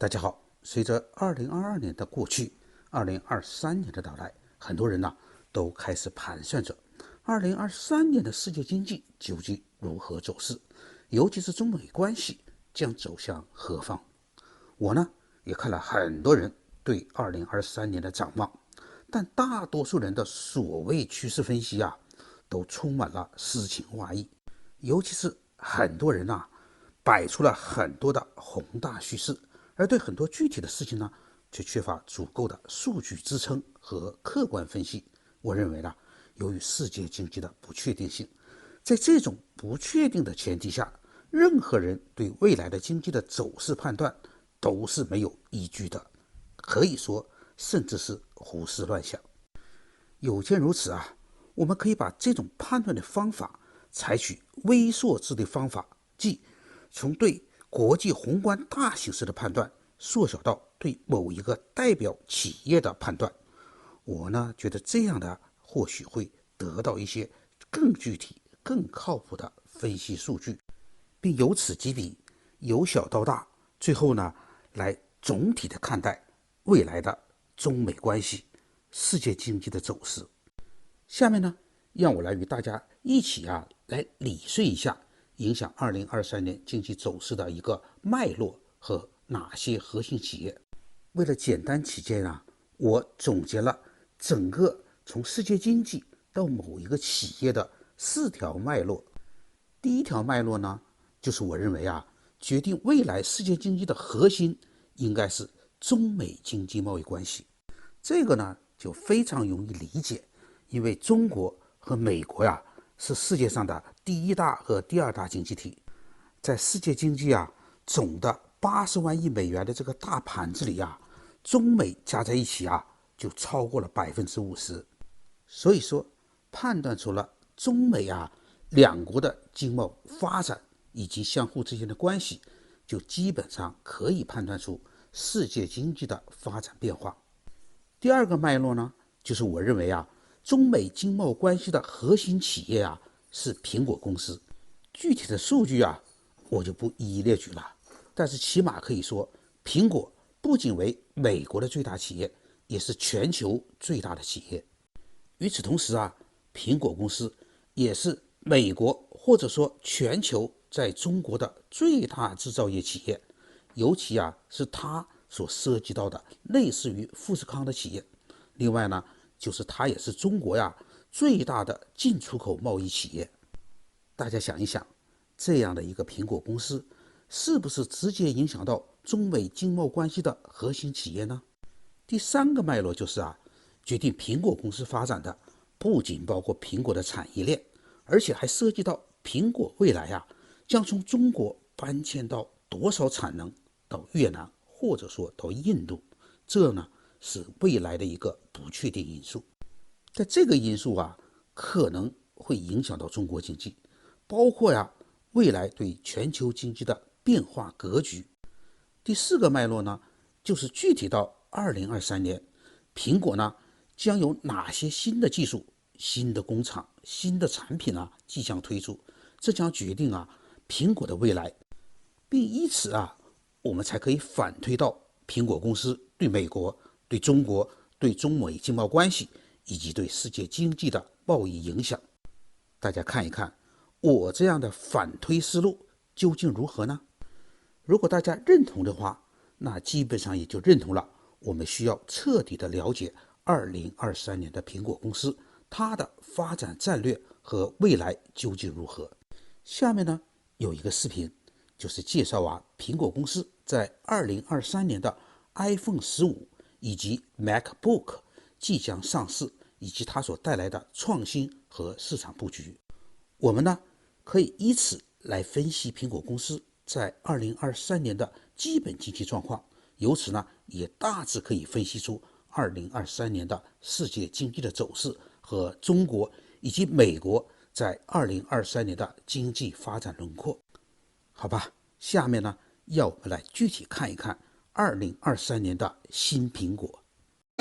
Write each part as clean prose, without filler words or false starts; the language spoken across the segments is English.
大家好，随着2022年的过去，2023年的到来，很多人都开始盘算着2023年的世界经济究竟如何走势，尤其是中美关系将走向何方。我也看了很多人对2023年的展望，但大多数人的所谓趋势分析都充满了诗情画意，尤其是很多人摆出了很多的宏大叙事，而对很多具体的事情却缺乏足够的数据支撑和客观分析。我认为由于世界经济的不确定性，在这种不确定的前提下，任何人对未来的经济的走势判断都是没有依据的，可以说甚至是胡思乱想。有见如此我们可以把这种判断的方法采取微缩制的方法，即从对国际宏观大形势的判断缩小到对某一个代表企业的判断。我觉得这样的或许会得到一些更具体更靠谱的分析数据，并由此及彼，由小到大，最后来总体的看待未来的中美关系、世界经济的走势。下面让我来与大家一起来理顺一下影响2023年经济走势的一个脉络和哪些核心企业。为了简单起见我总结了整个从世界经济到某一个企业的4条脉络。第一条脉络就是我认为决定未来世界经济的核心应该是中美经济贸易关系。这个就非常容易理解，因为中国和美国是世界上的第一大和第二大经济体，在世界经济总的80万亿美元的这个大盘子里中美加在一起就超过了50%。所以说判断出了中美两国的经贸发展以及相互之间的关系，就基本上可以判断出世界经济的发展变化。第二个脉络就是我认为中美经贸关系的核心企业是苹果公司。具体的数据我就不一一列举了，但是起码可以说，苹果不仅为美国的最大企业，也是全球最大的企业。与此同时苹果公司也是美国或者说全球在中国的最大制造业企业，尤其是它所涉及到的类似于富士康的企业。另外就是它也是中国最大的进出口贸易企业。大家想一想，这样的一个苹果公司是不是直接影响到中美经贸关系的核心企业呢？第三个脉络就是决定苹果公司发展的不仅包括苹果的产业链，而且还涉及到苹果未来将从中国搬迁到多少产能到越南或者说到印度，这是未来的一个不确定因素。但这个因素可能会影响到中国经济，包括未来对全球经济的变化格局。第四个脉络就是具体到2023年，苹果将有哪些新的技术、新的工厂、新的产品即将推出，这将决定苹果的未来，并以此我们才可以反推到苹果公司对美国、对中国、对中美经贸关系以及对世界经济的贸易影响。大家看一看我这样的反推思路究竟如何呢？如果大家认同的话，那基本上也就认同了我们需要彻底的了解2023年的苹果公司它的发展战略和未来究竟如何。下面有一个视频，就是介绍苹果公司在2023年的 iPhone 15以及 MacBook 即将上市，以及它所带来的创新和市场布局。我们可以以此来分析苹果公司在2023年的基本经济状况，由此也大致可以分析出2023年的世界经济的走势和中国以及美国在2023年的经济发展轮廓。好吧，下面要我们来具体看一看2023年的新苹果。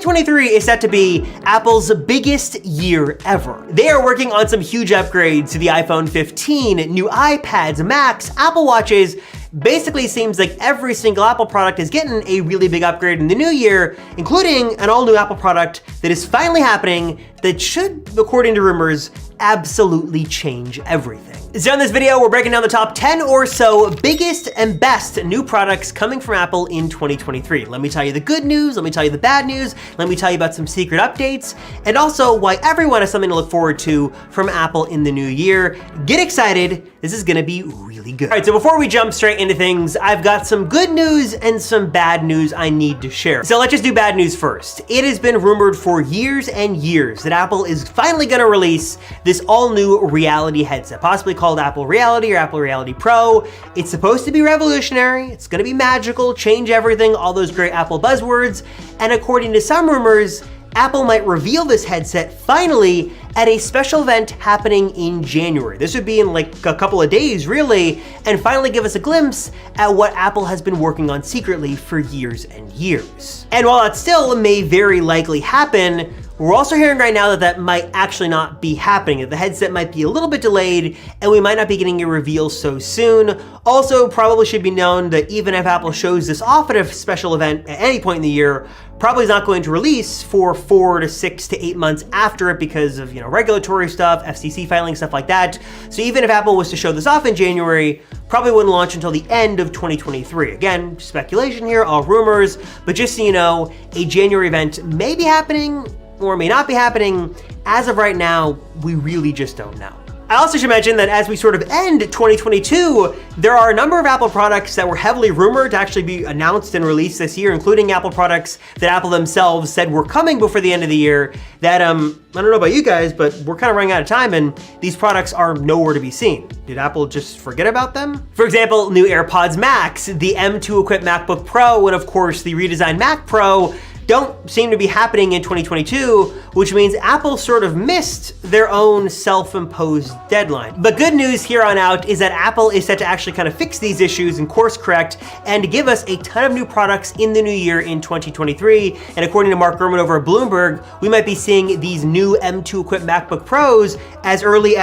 2023 is set to be Apple's biggest year ever. They are working on some huge upgrades to the iPhone 15, new iPads, Macs, Apple Watches. Basically, seems like every single Apple product is getting a really big upgrade in the new year, including an all-new Apple product that is finally happening that should, according to rumors, absolutely change everything. So in this video, we're breaking down the top 10 or so biggest and best new products coming from Apple in 2023. Let me tell you the good news, let me tell you the bad news, let me tell you about some secret updates, and also why everyone has something to look forward to from Apple in the new year. Get excited, this is gonna be really good. All right, so before we jump straight into things, I've got some good news and some bad news I need to share. So let's just do bad news first. It has been rumored for years and years that Apple is finally gonna release this all-new reality headset, possibly called Apple Reality or Apple Reality Pro. It's supposed to be revolutionary, it's gonna be magical, change everything, all those great Apple buzzwords, and according to some rumors, Apple might reveal this headset finally at a special event happening in January. This would be in like a couple of days, really, and finally give us a glimpse at what Apple has been working on secretly for years and years. And while that still may very likely happen, we're also hearing right now that that might actually not be happening, that the headset might be a little bit delayed and we might not be getting a reveal so soon. Also, probably should be known that even if Apple shows this off at a special event at any point in the year, probably is not going to release for 4 to 6 to 8 months after it because of, regulatory stuff, FCC filing, stuff like that. So even if Apple was to show this off in January, probably wouldn't launch until the end of 2023. Again, speculation here, all rumors, but just so you know, a January event may be happening or may not be happening. As of right now, we really just don't know. I also should mention that as we sort of end 2022, there are a number of Apple products that were heavily rumored to actually be announced and released this year, including Apple products that Apple themselves said were coming before the end of the year that, I don't know about you guys, but we're kind of running out of time and these products are nowhere to be seen. Did Apple just forget about them? For example, new AirPods Max, the M2 equipped MacBook Pro, and of course the redesigned Mac Pro don't seem to be happening in 2022, which means Apple sort of missed their own self-imposed deadline. But good news here on out is that Apple is set to actually kind of fix these issues and course correct and to give us a ton of new products in the new year in 2023. And according to Mark Gurman over at Bloomberg, we might be seeing these new M2 equipped MacBook Pros as early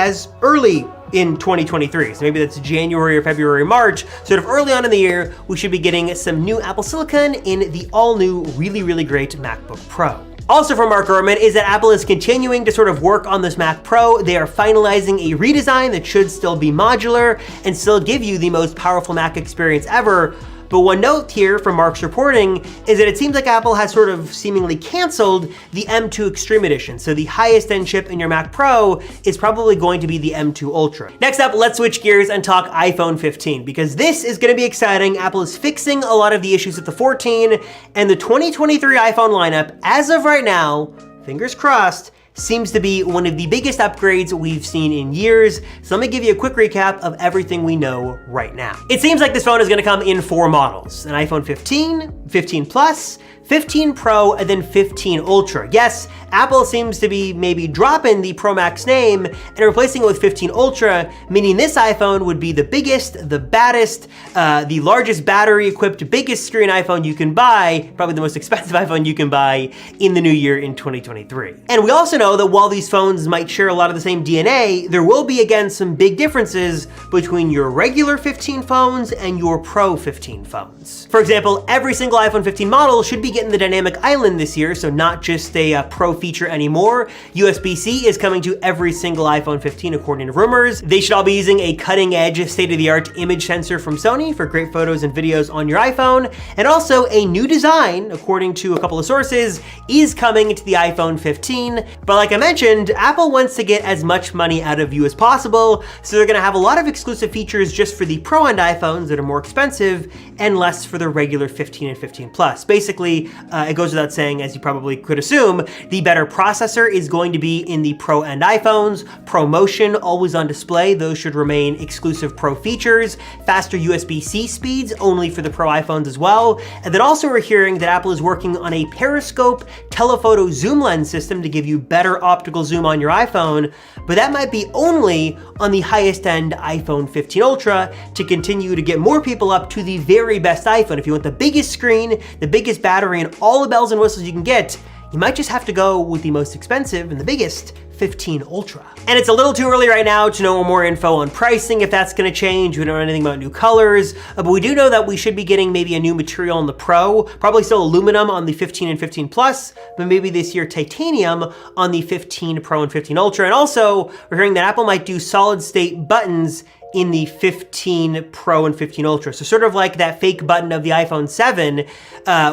in 2023. So maybe that's January or February, March, sort of early on in the year, we should be getting some new Apple Silicon in the all-new, really great MacBook Pro. Also from Mark Gurman is that Apple is continuing to sort of work on this Mac Pro. They are finalizing a redesign that should still be modular and still give you the most powerful Mac experience ever. But one note here from Mark's reporting is that it seems like Apple has sort of seemingly canceled the M2 Extreme Edition. So the highest end chip in your Mac Pro is probably going to be the M2 Ultra. Next up, let's switch gears and talk iPhone 15 because this is going to be exciting. Apple is fixing a lot of the issues with the 14 and the 2023 iPhone lineup as of right now, fingers crossed, seems to be one of the biggest upgrades we've seen in years. So let me give you a quick recap of everything we know right now. It seems like this phone is gonna come in 4 models, an iPhone 15, 15 Plus, 15 Pro, and then 15 Ultra. Yes, Apple seems to be maybe dropping the Pro Max name and replacing it with 15 Ultra, meaning this iPhone would be the biggest, the baddest, the largest battery-equipped, biggest screen iPhone you can buy, probably the most expensive iPhone you can buy in the new year in 2023. And we also know that while these phones might share a lot of the same DNA, there will be, again, some big differences between your regular 15 phones and your Pro 15 phones. For example, every single iPhone 15 model should be getting the dynamic island this year, so not just a Pro feature anymore. USB-C is coming to every single iPhone 15 according to rumors. They should all be using a cutting-edge, state-of-the-art image sensor from Sony for great photos and videos on your iPhone, and also a new design, according to a couple of sources, is coming to the iPhone 15. But like I mentioned, Apple wants to get as much money out of you as possible, so they're gonna have a lot of exclusive features just for the Pro-end iPhones that are more expensive and less for the regular 15 and 15 Plus. Basically, it goes without saying, as you probably could assume, the better processor is going to be in the Pro-end iPhones. ProMotion, always on display, those should remain exclusive Pro features. Faster USB-C speeds, only for the Pro iPhones as well. And then also we're hearing that Apple is working on a periscope telephoto zoom lens system to give you better optical zoom on your iPhone, but that might be only on the highest end iPhone 15 Ultra to continue to get more people up to the very best iPhone. If you want the biggest screen, the biggest battery, and all the bells and whistles you can get, you might just have to go with the most expensive and the biggest 15 Ultra. And it's a little too early right now to know more info on pricing, if that's gonna change. We don't know anything about new colors, but we do know that we should be getting maybe a new material on the Pro, probably still aluminum on the 15 and 15 Plus, but maybe this year titanium on the 15 Pro and 15 Ultra. And also, we're hearing that Apple might do solid state buttons in the 15 Pro and 15 Ultra. So sort of like that fake button of the iPhone 7,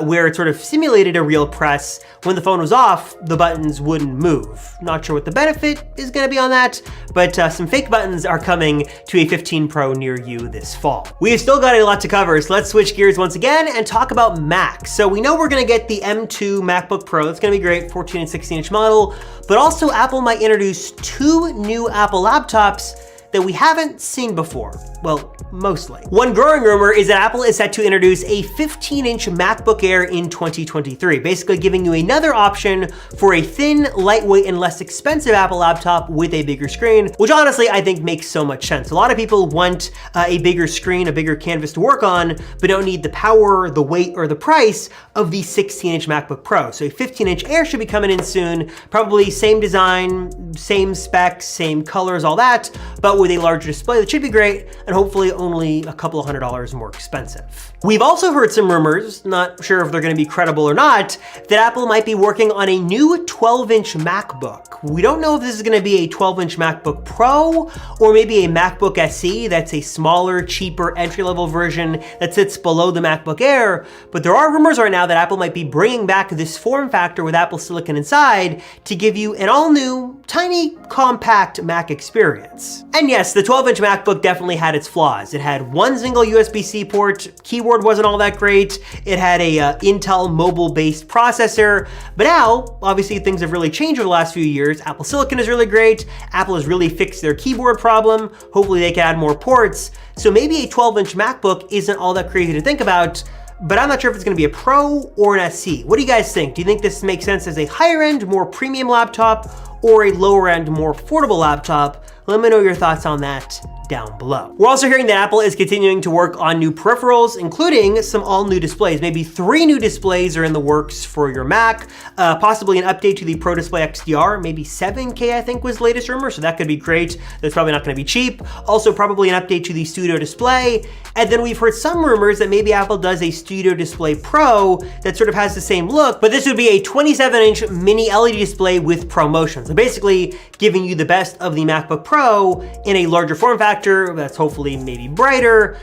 where it sort of simulated a real press. When the phone was off, the buttons wouldn't move. Not sure what the benefit is gonna be on that, but some fake buttons are coming to a 15 Pro near you this fall. We have still got a lot to cover, so let's switch gears once again and talk about Mac. So we know we're gonna get the M2 MacBook Pro. That's gonna be great, 14 and 16 inch model, but also Apple might introduce 2 new Apple laptops that we haven't seen before. Well, mostly. One growing rumor is that Apple is set to introduce a 15-inch MacBook Air in 2023, basically giving you another option for a thin, lightweight, and less expensive Apple laptop with a bigger screen, which honestly I think makes so much sense. A lot of people want a bigger screen, a bigger canvas to work on, but don't need the power, the weight, or the price of the 16-inch MacBook Pro. So a 15-inch Air should be coming in soon, probably same design, same specs, same colors, all that, but with a larger display that should be great, and hopefully only a couple of $100 more expensive. We've also heard some rumors, not sure if they're gonna be credible or not, that Apple might be working on a new 12-inch MacBook. We don't know if this is gonna be a 12-inch MacBook Pro, or maybe a MacBook SE that's a smaller, cheaper, entry-level version that sits below the MacBook Air, but there are rumors right now that Apple might be bringing back this form factor with Apple Silicon inside to give you an all-new, tiny, compact Mac experience. And yes, the 12-inch MacBook definitely had its flaws. It had one single USB-C port, keyboard wasn't all that great, it had a Intel mobile-based processor, but now, obviously things have really changed over the last few years. Apple Silicon is really great, Apple has really fixed their keyboard problem, hopefully they can add more ports, so maybe a 12-inch MacBook isn't all that crazy to think about, but I'm not sure if it's gonna be a Pro or an SE. What do you guys think? Do you think this makes sense as a higher-end, more premium laptop, or a lower-end, more affordable laptop? Let me know your thoughts on that down below. We're also hearing that Apple is continuing to work on new peripherals, including some all-new displays. Maybe 3 new displays are in the works for your Mac, possibly an update to the Pro Display XDR, maybe 7K I think was the latest rumor, so that could be great. That's probably not gonna be cheap. Also probably an update to the Studio Display, and then we've heard some rumors that maybe Apple does a Studio Display Pro that sort of has the same look, but this would be a 27-inch mini LED display with ProMotion. So basically giving you the best of the MacBook Pro in a larger form factor that's hopefully maybe brighter,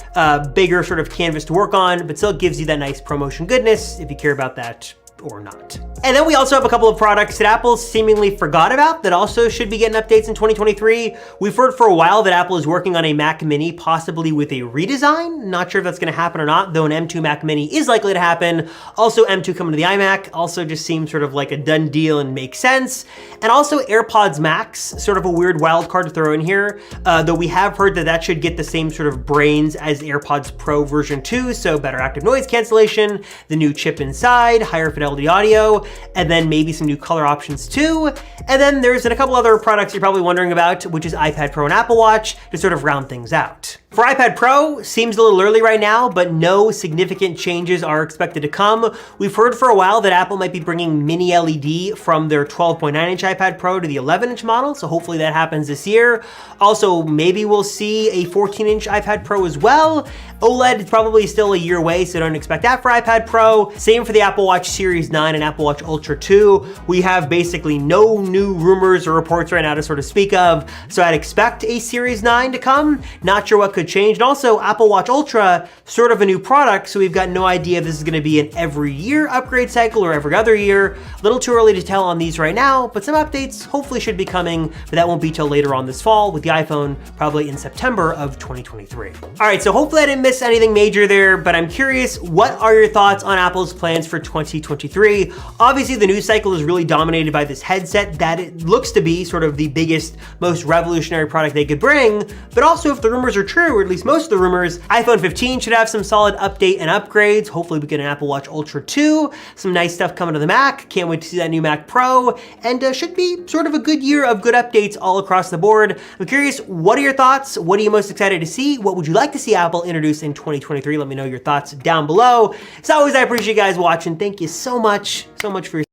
bigger sort of canvas to work on, but still gives you that nice ProMotion goodness if you care about that or not. And then we also have a couple of products that Apple seemingly forgot about that also should be getting updates in 2023. We've heard for a while that Apple is working on a Mac Mini, possibly with a redesign. Not sure if that's gonna happen or not, though an M2 Mac Mini is likely to happen. Also M2 coming to the iMac, also just seems sort of like a done deal and makes sense. And also AirPods Max, sort of a weird wild card to throw in here, though we have heard that that should get the same sort of brains as AirPods Pro version 2, so better active noise cancellation, the new chip inside, higher fidelity audio, and then maybe some new color options too. And then there's a couple other products you're probably wondering about, which is iPad Pro and Apple Watch to sort of round things out. For iPad Pro, seems a little early right now, but no significant changes are expected to come. We've heard for a while that Apple might be bringing mini LED from their 12.9-inch iPad Pro to the 11-inch model, so hopefully that happens this year. Also, maybe we'll see a 14-inch iPad Pro as well. OLED is probably still a year away, so don't expect that for iPad Pro. Same for the Apple Watch Series 9 and Apple Watch Ultra 2. We have basically no new rumors or reports right now to sort of speak of, so I'd expect a Series 9 to come. Not sure what could change. And also Apple Watch Ultra, sort of a new product, so we've got no idea if this is gonna be an every year upgrade cycle or every other year. A little too early to tell on these right now, but some updates hopefully should be coming, but that won't be till later on this fall with the iPhone, probably in September of 2023. All right, so hopefully I didn't miss anything major there, but I'm curious, what are your thoughts on Apple's plans for 2023? Obviously the news cycle is really dominated by this headset that it looks to be sort of the biggest, most revolutionary product they could bring, but also if the rumors are true, or at least most of the rumors, iPhone 15 should have some solid update and upgrades. Hopefully we get an Apple Watch Ultra 2, some nice stuff coming to the Mac. Can't wait to see that new Mac Pro, and should be sort of a good year of good updates all across the board. I'm curious, what are your thoughts? What are you most excited to see? What would you like to see Apple introduce in 2023? Let me know your thoughts down below. As always, I appreciate you guys watching. Thank you so much for your